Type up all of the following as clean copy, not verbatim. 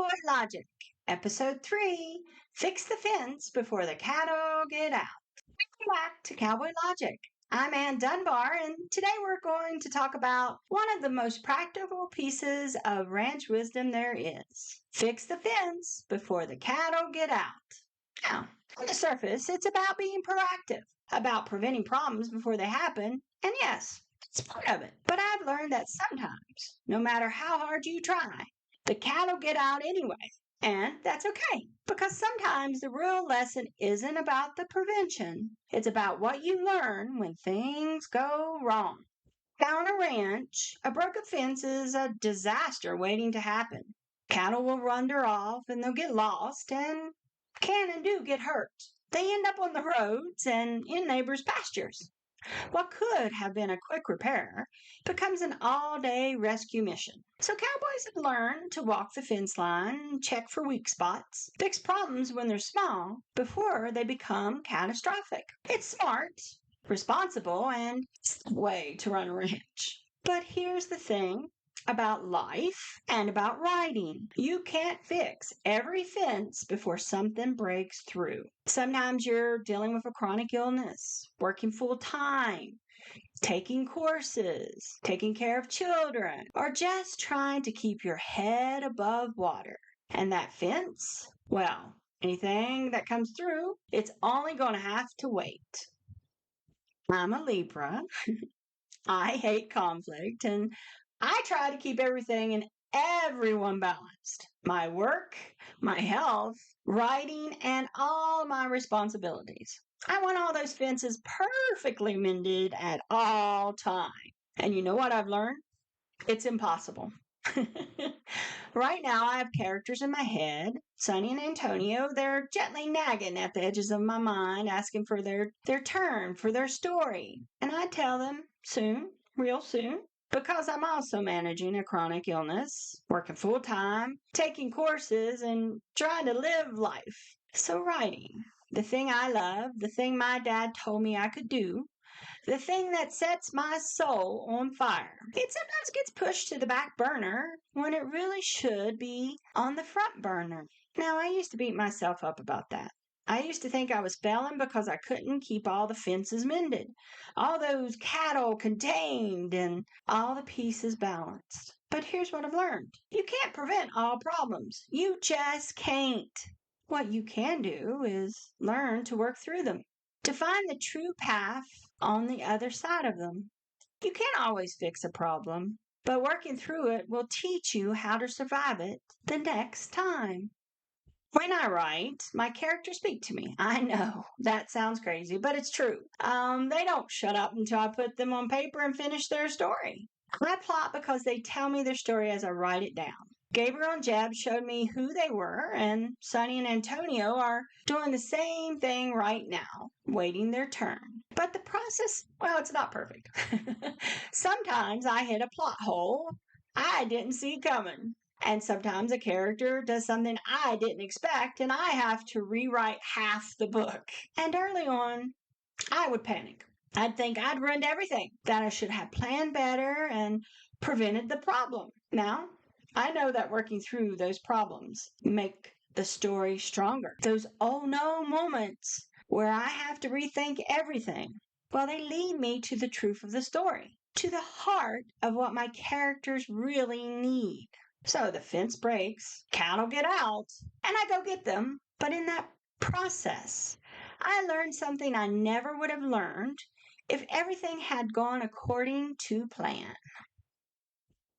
Cowboy Logic, Episode 3, Fix the Fence Before the Cattle Get Out. Welcome back to Cowboy Logic. I'm Ann Dunbar, and today we're going to talk about one of the most practical pieces of ranch wisdom there is. Fix the fence before the cattle get out. Now, on the surface, it's about being proactive, about preventing problems before they happen, and yes, it's part of it. But I've learned that sometimes, no matter how hard you try, the cattle get out anyway. And that's okay, because sometimes the real lesson isn't about the prevention. It's about what you learn when things go wrong. Now, on a ranch, a broken fence is a disaster waiting to happen. Cattle will wander off and they'll get lost and can and do get hurt. They end up on the roads and in neighbors' pastures. What could have been a quick repair becomes an all-day rescue mission. So cowboys have learned to walk the fence line, check for weak spots, fix problems when they're small before they become catastrophic. It's smart, responsible, and it's the way to run a ranch. But here's the thing about life and about riding. You can't fix every fence before something breaks through. Sometimes you're dealing with a chronic illness, working full time, taking courses, taking care of children, or just trying to keep your head above water. And that fence, well, anything that comes through, it's only going to have to wait. I'm a Libra. I hate conflict, and I try to keep everything and everyone balanced. My work, my health, writing, and all my responsibilities. I want all those fences perfectly mended at all times. And you know what I've learned? It's impossible. Right now, I have characters in my head. Sonny and Antonio, they're gently nagging at the edges of my mind, asking for their turn, for their story. And I tell them soon, real soon, because I'm also managing a chronic illness, working full time, taking courses, and trying to live life. So writing, the thing I love, the thing my dad told me I could do, the thing that sets my soul on fire. It sometimes gets pushed to the back burner when it really should be on the front burner. Now, I used to beat myself up about that. I used to think I was failing because I couldn't keep all the fences mended, all those cattle contained, and all the pieces balanced. But here's what I've learned. You can't prevent all problems. You just can't. What you can do is learn to work through them, to find the true path on the other side of them. You can't always fix a problem, but working through it will teach you how to survive it the next time. When I write, my characters speak to me. I know that sounds crazy, but it's true. They don't shut up until I put them on paper and finish their story. I plot because they tell me their story as I write it down. Gabriel and Jeb showed me who they were, and Sonny and Antonio are doing the same thing right now, waiting their turn. But the process, well, it's not perfect. Sometimes I hit a plot hole I didn't see coming. And sometimes a character does something I didn't expect, and I have to rewrite half the book. And early on, I would panic. I'd think I'd ruined everything, that I should have planned better and prevented the problem. Now, I know that working through those problems make the story stronger. Those oh no moments where I have to rethink everything, well, they lead me to the truth of the story, to the heart of what my characters really need. So the fence breaks, cattle get out, and I go get them. But in that process, I learned something I never would have learned if everything had gone according to plan.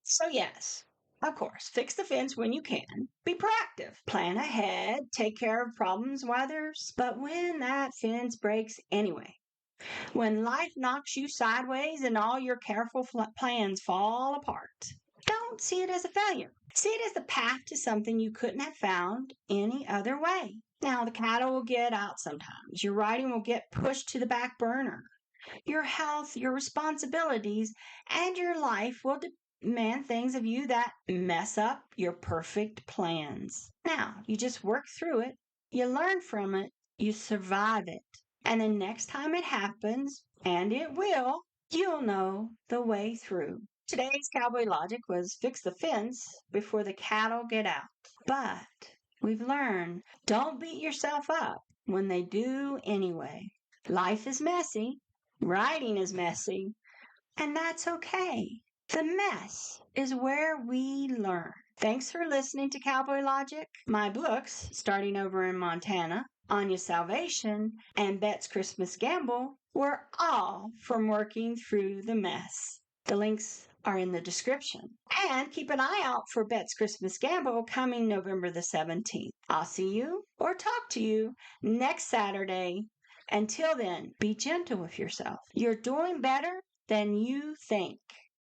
So yes, of course, fix the fence when you can. Be proactive. Plan ahead. Take care of problems while but when that fence breaks anyway, when life knocks you sideways and all your careful plans fall apart, don't see it as a failure. See it as the path to something you couldn't have found any other way. Now, the cattle will get out sometimes. Your writing will get pushed to the back burner. Your health, your responsibilities, and your life will demand things of you that mess up your perfect plans. Now, you just work through it. You learn from it. You survive it. And the next time it happens, and it will, you'll know the way through. Today's Cowboy Logic was fix the fence before the cattle get out. But we've learned don't beat yourself up when they do anyway. Life is messy, writing is messy, and that's okay. The mess is where we learn. Thanks for listening to Cowboy Logic. My books, starting over in Montana, Áine's Salvation, and Bet's Christmas Gamble, were all from working through the mess. The links are in the description. And keep an eye out for Bet's Christmas Gamble coming November the 17th. I'll see you or talk to you next Saturday. Until then, be gentle with yourself. You're doing better than you think.